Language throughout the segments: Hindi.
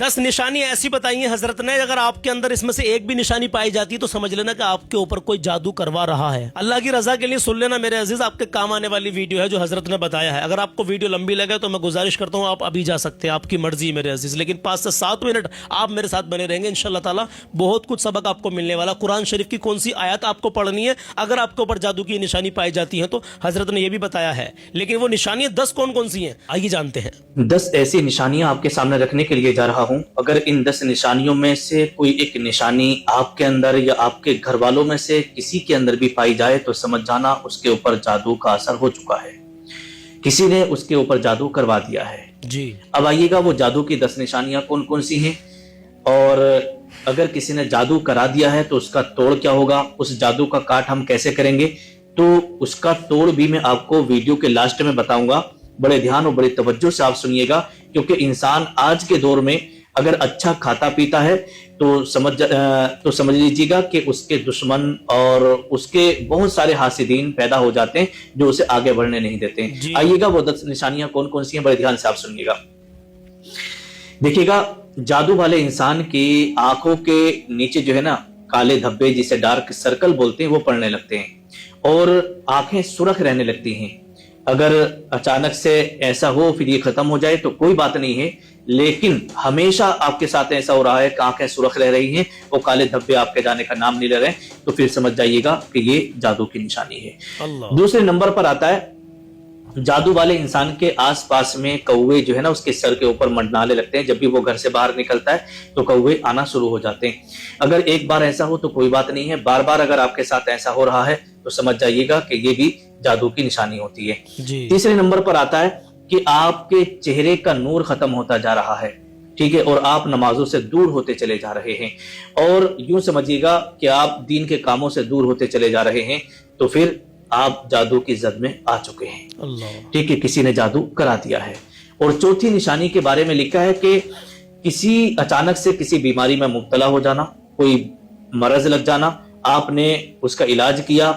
10 निशानी ऐसी बताई हैं हजरत ने, अगर आपके अंदर इसमें से एक भी निशानी पाई जाती है तो समझ लेना कि आपके ऊपर कोई जादू करवा रहा है। अल्लाह की रजा के लिए सुन लेना मेरे अजीज, आपके काम आने वाली वीडियो है जो हजरत ने बताया है। अगर आपको वीडियो लंबी लगे तो मैं गुजारिश करता हूँ आप अभी जा सकते हैं, आपकी मर्जी मेरे अजीज, लेकिन 5 से 7 मिनट आप मेरे साथ बने रहेंगे इंशाल्लाह ताला। बहुत कुछ सबक आपको मिलने वाला। कुरान शरीफ की कौन सी आयत आपको पढ़नी है अगर आपके ऊपर जादू की निशानी पाई जाती है तो हजरत ने यह भी बताया है। लेकिन वो निशानियां 10 कौन कौन सी हैं आइए जानते हैं। 10 ऐसी निशानियां आपके सामने रखने के लिए जा रहा हूं। अगर इन 10 निशानियों में से कोई एक निशानी आपके अंदर या आपके घर वालों में से किसी के अंदर भी पाई जाए तो समझ जाना उसके ऊपर जादू का असर हो चुका है, किसी ने उसके ऊपर जादू करवा दिया है जी। अब आइएगा वो जादू की 10 निशानियां कौन कौन सी हैं, और अगर किसी ने जादू करा दिया है तो उसका तोड़ क्या होगा, उस जादू का काट हम कैसे करेंगे, तो उसका तोड़ भी मैं आपको वीडियो के लास्ट में बताऊंगा। बड़े ध्यान और बड़ी तवज्जो से आप सुनिएगा, क्योंकि इंसान आज के दौर में अगर अच्छा खाता पीता है तो समझ लीजिएगा कि उसके दुश्मन और उसके बहुत सारे हासिदीन पैदा हो जाते हैं जो उसे आगे बढ़ने नहीं देते हैं। आइएगा वो 10 निशानियां कौन कौन सी हैं, बड़े ध्यान से आप सुनिएगा। देखिएगा, जादू वाले इंसान की आंखों के नीचे जो है ना काले धब्बे, जिसे डार्क सर्कल बोलते हैं, वो पड़ने लगते हैं और आंखें सुरख रहने लगती हैं। अगर अचानक से ऐसा हो फिर ये खत्म हो जाए तो कोई बात नहीं है, लेकिन हमेशा आपके साथ ऐसा हो रहा है कि आंखें सुरख रह रही हैं और काले धब्बे आपके जाने का नाम नहीं ले रहे, तो फिर समझ जाइएगा कि ये जादू की निशानी है। दूसरे नंबर पर आता है, जादू वाले इंसान के आसपास में कौवे जो है ना उसके सर के ऊपर मंडराने लगते हैं। जब भी वो घर से बाहर निकलता है तो कौवे आना शुरू हो जाते हैं। अगर एक बार ऐसा हो तो कोई बात नहीं है, बार बार अगर आपके साथ ऐसा हो रहा है तो समझ जाइएगा कि ये भी जादू की निशानी होती है। तीसरे नंबर पर आता है कि आपके चेहरे का नूर खत्म होता जा रहा है, ठीक है, और आप नमाजों से दूर होते चले जा रहे हैं, और यूं समझिएगा कि आप दीन के कामों से दूर होते चले जा रहे हैं, तो फिर आप जादू की जद में आ चुके हैं, ठीक है, किसी ने जादू करा दिया है। और चौथी निशानी के बारे में लिखा है कि किसी अचानक से किसी बीमारी में मुब्तला हो जाना, कोई मरज लग जाना, आपने उसका इलाज किया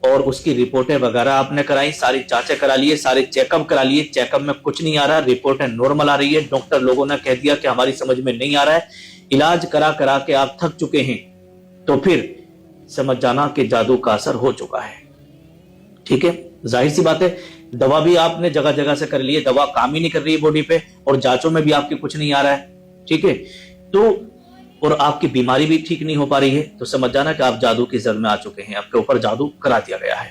और उसकी रिपोर्टें वगैरह आपने कराई, सारी जांचें करा लिए, सारे चेकअप करा लिए, चेकअप में कुछ नहीं आ रहा, रिपोर्टें नॉर्मल आ रही है, डॉक्टर लोगों ने कह दिया कि हमारी समझ में नहीं आ रहा है, इलाज करा करा के आप थक चुके हैं, तो फिर समझ जाना कि जादू का असर हो चुका है, ठीक है। जाहिर सी बात है, दवा भी आपने जगह जगह से कर ली है, दवा काम ही नहीं कर रही है बॉडी पे, और जांचों में भी आपके कुछ नहीं आ रहा है, ठीक है, तो और आपकी बीमारी भी ठीक नहीं हो पा रही है, तो समझ जाना कि आप जादू की जद में आ चुके हैं, आपके ऊपर जादू करा दिया गया है।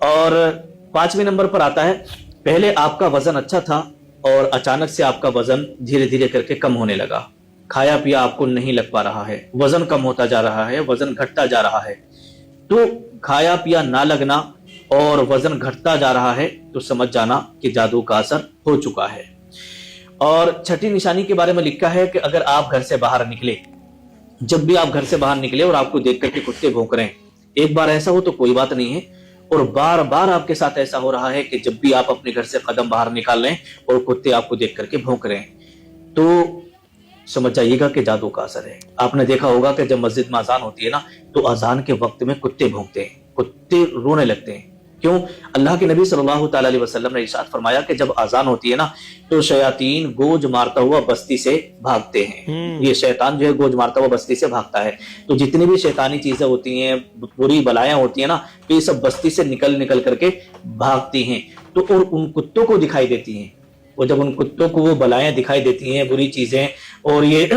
और 5वें नंबर पर आता है, पहले आपका वजन अच्छा था और अचानक से आपका वजन धीरे धीरे करके कम होने लगा, खाया पिया आपको नहीं लग पा रहा है, वजन कम होता जा रहा है, वजन घटता जा रहा है, तो खाया पिया ना लगना और वजन घटता जा रहा है तो समझ जाना कि जादू का असर हो चुका है। और छठी निशानी के बारे में लिखा है कि अगर आप घर से बाहर निकले, जब भी आप घर से बाहर निकले और आपको देख करके कुत्ते भौंक रहे हैं, एक बार ऐसा हो तो कोई बात नहीं है, और बार बार आपके साथ ऐसा हो रहा है कि जब भी आप अपने घर से कदम बाहर निकाल रहे हैं और कुत्ते आपको देख करके भौंक रहे हैं, तो समझ जाइएगा कि जादू का असर है। आपने देखा होगा कि जब मस्जिद में अजान होती है ना तो अजान के वक्त में कुत्ते भौंकते हैं, कुत्ते रोने लगते हैं। क्यों? अल्लाह के नबी सल्लल्लाहु अलैहि वसल्लम ने इरशाद फरमाया कि जब अजान होती है ना तो शयातीन गोज मारता हुआ बस्ती से भागते हैं। ये शैतान जो है गोज मारता हुआ बस्ती से भागता है। तो जितनी भी शैतानी चीजें होती हैं, बुरी बलायां होती हैं ना, तो ये सब बस्ती से निकल निकल करके भागती हैं, तो और उन कुत्तों को दिखाई देती हैं। और जब उन कुत्तों को वो बलाएं दिखाई देती हैं, बुरी चीजें और ये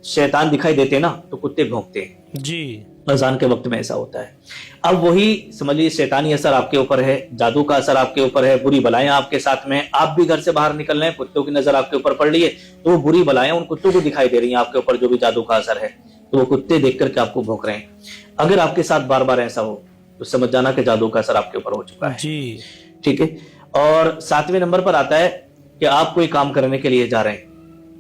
शैतान दिखाई देते हैं ना, तो कुत्ते भौंकते हैं जी। अजान के वक्त में ऐसा होता है। अब वही समझिए, शैतानी असर आपके ऊपर है, जादू का असर आपके ऊपर है, बुरी बलाएं आपके साथ में, आप भी घर से बाहर निकल रहे हैं, कुत्तों की नजर आपके ऊपर पड़ रही है, तो वो बुरी बलाएं उन कुत्तों को दिखाई दे रही हैं आपके ऊपर, जो भी जादू का असर है, तो वो कुत्ते देख करके आपको भौंक रहे हैं। अगर आपके साथ बार बार ऐसा हो तो समझ जाना कि जादू का असर आपके ऊपर हो चुका है जी, ठीक है। और 7वें नंबर पर आता है कि आप कोई काम करने के लिए जा रहे हैं,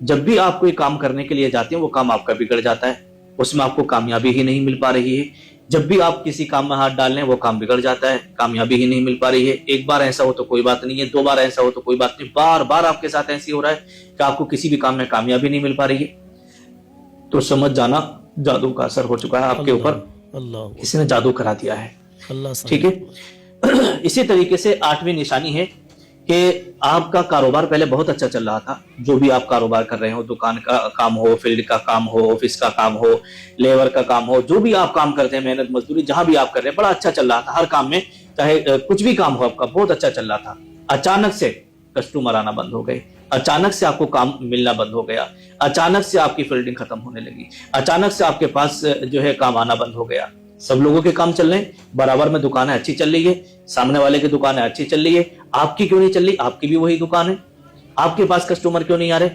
जब भी आप कोई काम करने के लिए जाते हैं वो काम आपका बिगड़ जाता है, उसमें आपको कामयाबी ही नहीं मिल पा रही है। जब भी आप किसी काम में हाथ डाल रहे हैं वो काम बिगड़ जाता है, कामयाबी ही नहीं मिल पा रही है। एक बार ऐसा हो तो कोई बात नहीं है, 2 बार ऐसा हो तो कोई बात नहीं, बार बार आपके साथ ऐसी हो रहा है कि आपको किसी भी काम में कामयाबी नहीं मिल पा रही है, तो समझ जाना जादू का असर हो चुका है आपके ऊपर, किसी ने जादू करा दिया है, ठीक है। इसी तरीके से 8वीं निशानी है कि आपका कारोबार पहले बहुत अच्छा चल रहा था, जो भी आप कारोबार कर रहे हो, दुकान का काम हो, फील्ड का काम हो, ऑफिस का काम हो, लेबर का काम हो, जो भी आप काम करते हैं, मेहनत मजदूरी जहां भी आप कर रहे हैं, बड़ा अच्छा चल रहा था हर काम में, चाहे कुछ भी काम हो आपका बहुत अच्छा चल रहा था। अचानक से कस्टमर आना बंद हो गए, अचानक से आपको काम मिलना बंद हो गया, अचानक से आपकी फील्डिंग खत्म होने लगी, अचानक से आपके पास जो है काम आना बंद हो गया। सब लोगों के काम चल रहे हैं, बराबर में दुकानें अच्छी चल रही है, सामने वाले की दुकानें अच्छी चल रही है, आपकी क्यों नहीं चल रही? आपकी भी वही दुकान है, आपके पास कस्टमर क्यों नहीं आ रहे?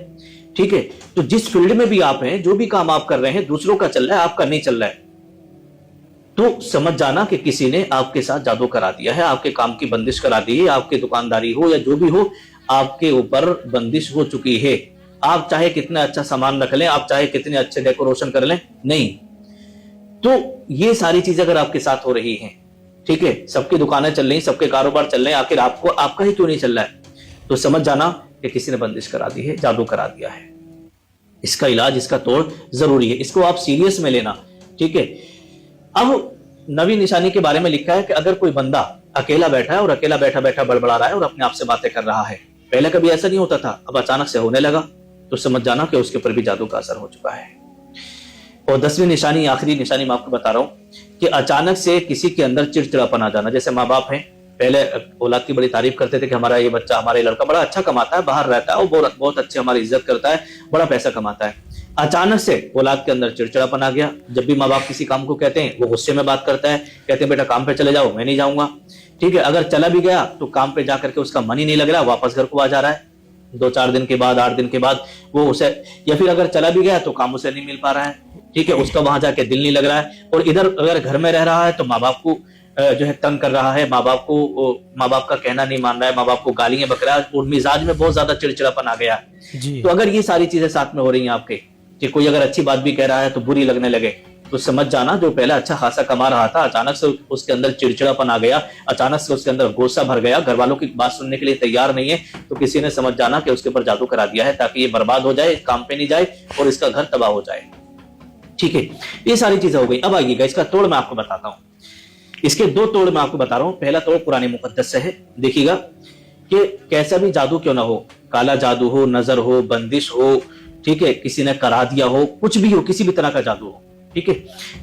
ठीक है, तो जिस फील्ड में भी आप हैं, जो भी काम आप कर रहे हैं, दूसरों का चल रहा है, आपका नहीं चल रहा है, तो समझ जाना कि किसी ने आपके साथ जादू करा दिया है, आपके काम की बंदिश करा दी है, आपकी दुकानदारी हो या जो भी हो, आपके ऊपर बंदिश हो चुकी है। आप चाहे कितना अच्छा सामान रख लें, आप चाहे कितने अच्छे डेकोरेशन कर लें, नहीं। तो ये सारी चीजें अगर आपके साथ हो रही हैं, ठीक है, सबकी दुकानें चल रही, सबके कारोबार चल रहे हैं, आखिर आपको आपका ही क्यों नहीं चल रहा है? तो समझ जाना कि किसी ने बंदिश करा दी है, जादू करा दिया है। इसका इलाज, इसका तोड़ जरूरी है, इसको आप सीरियस में लेना, ठीक है। अब नवी निशानी के बारे में लिखा है कि अगर कोई बंदा अकेला बैठा है और अकेला बैठा बैठा बड़बड़ा रहा है और अपने आप से बातें कर रहा है, पहले कभी ऐसा नहीं होता था, अब अचानक से होने लगा, तो समझ जाना कि उसके ऊपर भी जादू का असर हो चुका है। और 10वीं निशानी, आखिरी निशानी मैं आपको बता रहा हूं कि अचानक से किसी के अंदर चिड़चिड़ापन आ जाना। जैसे माँ बाप हैं, पहले औलाद की बड़ी तारीफ करते थे कि हमारा ये बच्चा, हमारा ये लड़का बड़ा अच्छा कमाता है, बाहर रहता है, वो बहुत अच्छे हमारी इज्जत करता है, बड़ा पैसा कमाता है। अचानक से औलाद के अंदर चिड़चिड़ापन आ गया, जब भी माँ बाप किसी काम को कहते हैं वो गुस्से में बात करता है, कहते हैं बेटा काम पे चले जाओ, मैं नहीं जाऊंगा, ठीक है। अगर चला भी गया तो काम पे जाकर के उसका मन ही नहीं लग रहा, वापस घर को आ जा रहा है, 2-4 दिन के बाद, 8 दिन के बाद वो उसे, या फिर अगर चला भी गया तो काम उसे नहीं मिल पा रहा है, ठीक है, उसका वहां जाके दिल नहीं लग रहा है। और इधर अगर घर में रह रहा है तो माँ बाप को जो है तंग कर रहा है, माँ बाप का कहना नहीं मान रहा है, माँ बाप को गालियां बक रहा है, और मिजाज में बहुत ज्यादा चिड़चिड़ापन आ गया। तो अगर ये सारी चीजें साथ में हो रही हैं आपके, कि कोई अगर अच्छी बात भी कह रहा है तो बुरी लगने लगे, तो समझ जाना जो पहले अच्छा खासा कमा रहा था, अचानक से उसके अंदर चिड़चिड़ापन आ गया, अचानक से उसके अंदर गुस्सा भर गया, घर वालों की बात सुनने के लिए तैयार नहीं है, तो किसी ने समझ जाना कि उसके ऊपर जादू करा दिया है, ताकि ये बर्बाद हो जाए, काम पे नहीं जाए और इसका घर तबाह हो जाए। ठीक है, ये सारी चीजें हो गई। अब आइएगा इसका तोड़ मैं आपको बताता हूं। इसके 2 तोड़ मैं आपको बता रहा हूं। पहला तोड़ कुरान मुकद्दस से है। देखिएगा कि कैसा भी जादू क्यों ना हो, काला जादू हो, नजर हो, बंदिश हो, ठीक है, किसी ने करा दिया हो, कुछ भी हो, किसी भी तरह का जादू हो, ठीक है,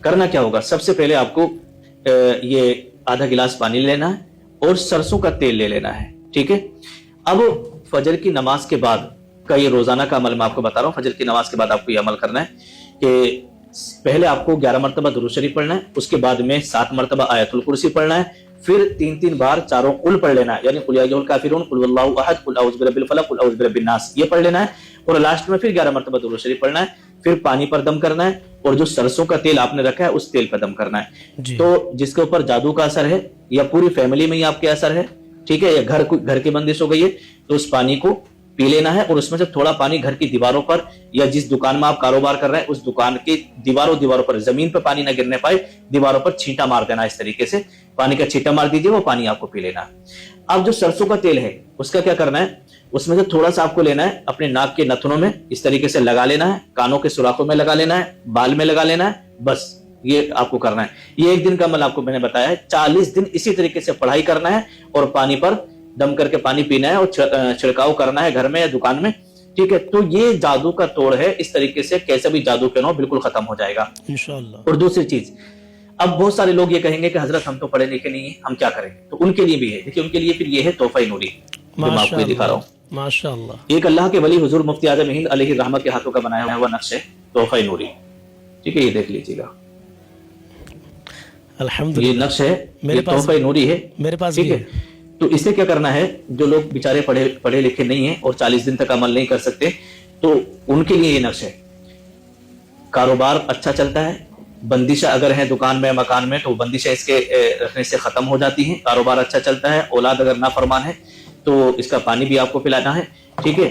करना क्या होगा? सबसे पहले आपको ये आधा गिलास पानी लेना है और सरसों का तेल ले लेना है, ठीक है। अब फजर की नमाज के बाद का ये रोजाना का अमल मैं आपको बता रहा हूं। फजर की नमाज के बाद आपको ये अमल करना है कि पहले आपको 11 मरतबा दुरूद शरीफ पढ़ना है, उसके बाद में 7 मरतबा आयतुल कुर्सी पढ़ना है, फिर 3-3 बार चारों कुल पढ़ लेना है, यानी कुल या अय्युहल काफिरून, कुल वल्लाहु अहद, कुल औज़ु बिरब्बिल फलक, कुल औज़ु बिरब्बिन नास, ये पढ़ लेना है। और लास्ट में फिर 11 मरतबा दुरूद शरीफ पढ़ना है, फिर पानी पर दम करना है, और जो सरसों का तेल आपने रखा है उस तेल पर दम करना है। तो जिसके ऊपर जादू का असर है, या पूरी फैमिली में ही आपके असर है, ठीक है, या घर की बंदिश हो गई है, तो उस पानी को पी लेना है, और उसमें से थोड़ा पानी घर की दीवारों पर, या जिस दुकान में आप कारोबार कर रहे हैं उस दुकान की दीवारों पर, जमीन पर पानी ना गिरने पाए, दीवारों पर छींटा मार देना। इस तरीके से पानी का छींटा मार दीजिए, वो पानी आपको पी लेना है। अब जो सरसों का तेल है उसका क्या करना है? उसमें से थोड़ा सा आपको लेना है, अपने नाक के नथुनों में इस तरीके से लगा लेना है, कानों के सुराखों में लगा लेना है, बाल में लगा लेना है, बस ये आपको करना है। ये 1 दिन का अमल आपको मैंने बताया है। 40 दिन इसी तरीके से पढ़ाई करना है, और पानी पर दम करके पानी पीना है, और छिड़काव करना है घर में या दुकान में, ठीक है। तो ये जादू का तोड़ है। इस तरीके से कैसे भी जादू क्यों ना हो, बिल्कुल खत्म हो जाएगा इंशाअल्लाह। और दूसरी चीज, अब बहुत सारे लोग ये कहेंगे कि हजरत हम तो पढ़े लिखे नहीं है, हम क्या करेंगे? तो उनके लिए भी है, देखिए उनके लिए फिर ये है तोहफा नूरी, जो मैं आपको दिखा रहा हूँ। माशाअल्लाह, एक अल्लाह के वली हुजूर मुफ्ती आजम हिंद अलैहि रहमत के हाथों का बनाया हुआ नक्श है तोहफा नूरी, ठीक है, ये देख लीजिएगा। अल्हम्दुलिल्लाह, ये नक्श है, मेरे पास तोहफा नूरी है, मेरे पास, ठीक है। तो इसे क्या करना है? जो लोग बेचारे पढ़े लिखे नहीं है और 40 दिन तक अमल नहीं कर सकते, तो उनके लिए ये नक्श है। कारोबार अच्छा चलता है, बंदिशा अगर है दुकान में, मकान में, तो बंदिशा इसके रखने से खत्म हो जाती है, कारोबार अच्छा चलता है। औलाद अगर नाफरमान है तो इसका पानी भी आपको पिलाना है, ठीक है।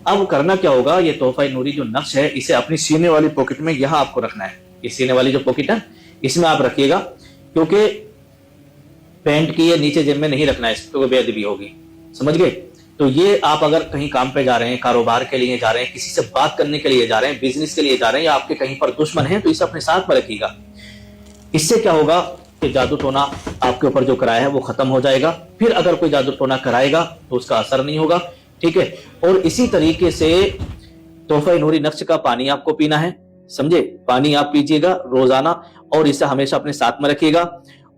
अब करना क्या होगा? ये तोहफा नूरी जो नक्श है, इसे अपनी सीने वाली पॉकेट में यहां आपको रखना है। ये सीने वाली जो पॉकेट है इसमें आप रखिएगा, क्योंकि पैंट की ये नीचे जेब में नहीं रखना है, इसको बेअदबी होगी, समझ गए? तो ये आप अगर कहीं काम पे जा रहे हैं, कारोबार के लिए जा रहे हैं, किसी से बात करने के लिए जा रहे हैं, बिजनेस के लिए जा रहे हैं, या आपके कहीं पर दुश्मन है, तो इसे अपने साथ में रखिएगा। इससे क्या होगा? कि जादू टोना आपके ऊपर जो कराया है वो खत्म हो जाएगा। फिर अगर कोई जादू टोना कराएगा तो उसका असर नहीं होगा, ठीक है। और इसी तरीके से तोहफा नूरी नक्श का पानी आपको पीना है, समझे। पानी आप पीजिएगा रोजाना और इसे हमेशा अपने साथ में रखिएगा।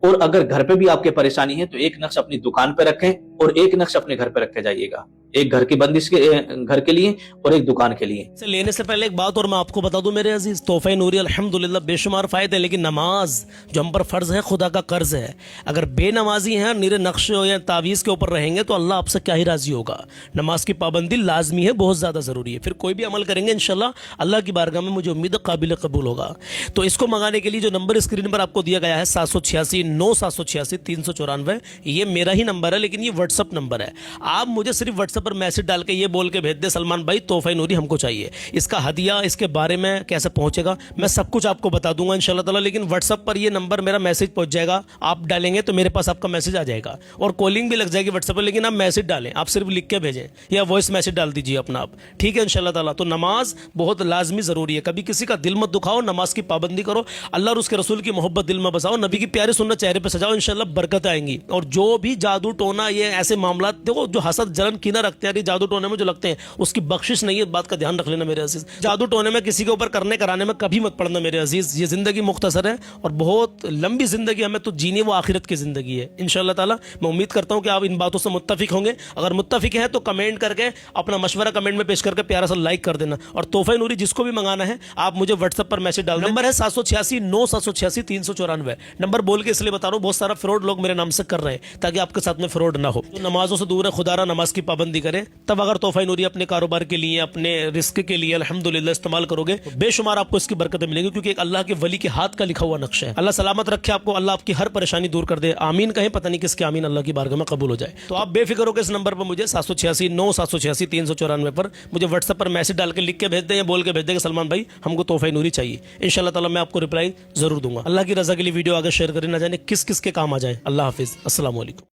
और अगर घर पे भी आपके परेशानी है तो एक नक्श अपनी दुकान पे रखें और एक नक्श अपने घर पे रख के जाइएगा। एक घर की बंदिश के घर के लिए और एक दुकान के लिए। से लेने से पहले एक बात और मैं आपको बता दूं मेरे अजीज, तोहफा नूरी अल्हम्दुलिल्लाह बेशुमार फायदे, लेकिन नमाज जो हम पर फर्ज है खुदा का कर्ज है। अगर बेनमाजी हैं निरे नक्श या तावीज़ के ऊपर रहेंगे तो अल्लाह आपसे क्या ही राजी होगा। नमाज की पाबंदी लाजमी है, बहुत ज़्यादा ज़रूरी है। फिर कोई भी अमल करेंगे इंशाल्लाह अल्लाह की बारगाह में मुझे उम्मीद है काबिल कबूल होगा। तो इसको मंगाने के लिए जो नंबर स्क्रीन पर आपको दिया गया है 786-9-786-394, ये मेरा ही नंबर है, लेकिन ये व्हाट्सअप नंबर है। आप मुझे सिर्फ व्हाट्सएप पर मैसेज डाल के ये बोल के भेज दे सलमान भाई तोहफा नूरी हमको चाहिए, इसका हदिया इसके बारे में कैसे पहुंचेगा मैं सब कुछ आपको बता दूंगा इंशाल्लाह ताला। लेकिन व्हाट्सएप पर ये नंबर मेरा मैसेज पहुंच जाएगा, आप डालेंगे तो मेरे पास आपका मैसेज आ जाएगा और कॉलिंग भी लग जाएगी व्हाट्सएप पर। लेकिन आप मैसेज डालें, आप सिर्फ लिख के भेजें या वॉइस मैसेज डाल दीजिए अपना आप, ठीक है इंशाल्लाह ताला। तो नमाज बहुत लाजमी ज़रूरी है, कभी किसी का दिल मत दुखाओ, नमाज की पाबंदी करो, अल्लाह और उसके रसूल की मोहब्बत दिल में बसाओ, नबी की प्यारी सुन्नत चेहरे पर सजाओ, इंशाल्लाह बरकत आएंगी। और जो भी जादू टोना ये ऐसे मामला देखो जो हसद जलन कीना रखते हैं, जादू टोने में जो लगते हैं उसकी बख्शिश नहीं है, बात का ध्यान रख लेना मेरे अजीज। जादू टोने में किसी के ऊपर करने कराने में कभी मत पड़ना मेरे अजीज। ये जिंदगी मुख्तसर है और बहुत लंबी जिंदगी हमें तो जीनी, वो आखिरत की जिंदगी है इंशाल्लाह ताला। मैं उम्मीद करता हूं कि आप इन बातों से मुत्तफिक होंगे। अगर मुत्तफिक हैं तो कमेंट करके अपना मशवरा कमेंट में पेश करके प्यारा सा लाइक कर देना। और तोहफा नूरी जिसको भी मंगाना है आप मुझे व्हाट्सएप पर मैसेज डाल, नंबर है 786-9-786-394। नंबर बोल के इसलिए बता रहा हूँ बहुत सारा फ्रॉड लोग मेरे नाम से कर रहे हैं ताकि आपके साथ में फ्रॉड ना हो। तो नमाजों से दूर है, खुदारा नमाज की पाबंदी करें, तब अगर तोहफा नूरी अपने कारोबार के लिए अपने रिस्क के लिए अल्हम्दुलिल्लाह इस्तेमाल करोगे तो बेशुमार आपको इसकी बरकतें मिलेंगी, क्योंकि एक अल्लाह के वली के हाथ का लिखा हुआ नक्शा है। अल्लाह सलामत रखे आपको, अल्लाह आपकी हर परेशानी दूर कर दे। आमीन कहें, पता नहीं किसके आमीन अल्लाह की बारगाह में कबूल हो जाए। तो आप बेफिक्र होकर इस नंबर पर मुझे 786-9-786-394 पर मुझे व्हाट्सएप पर मैसेज डाल के लिख के भेज दें या बोल के भेज दें कि सलमान भाई हमको तोहफा नूरी चाहिए, इंशाल्लाह ताला मैं आपको रिप्लाई जरूर दूंगा। अल्लाह की रजा के लिए वीडियो आगे शेयर करें, ना जाने किस किस के काम आ जाए। अल्लाह हाफिज, अस्सलाम वालेकुम।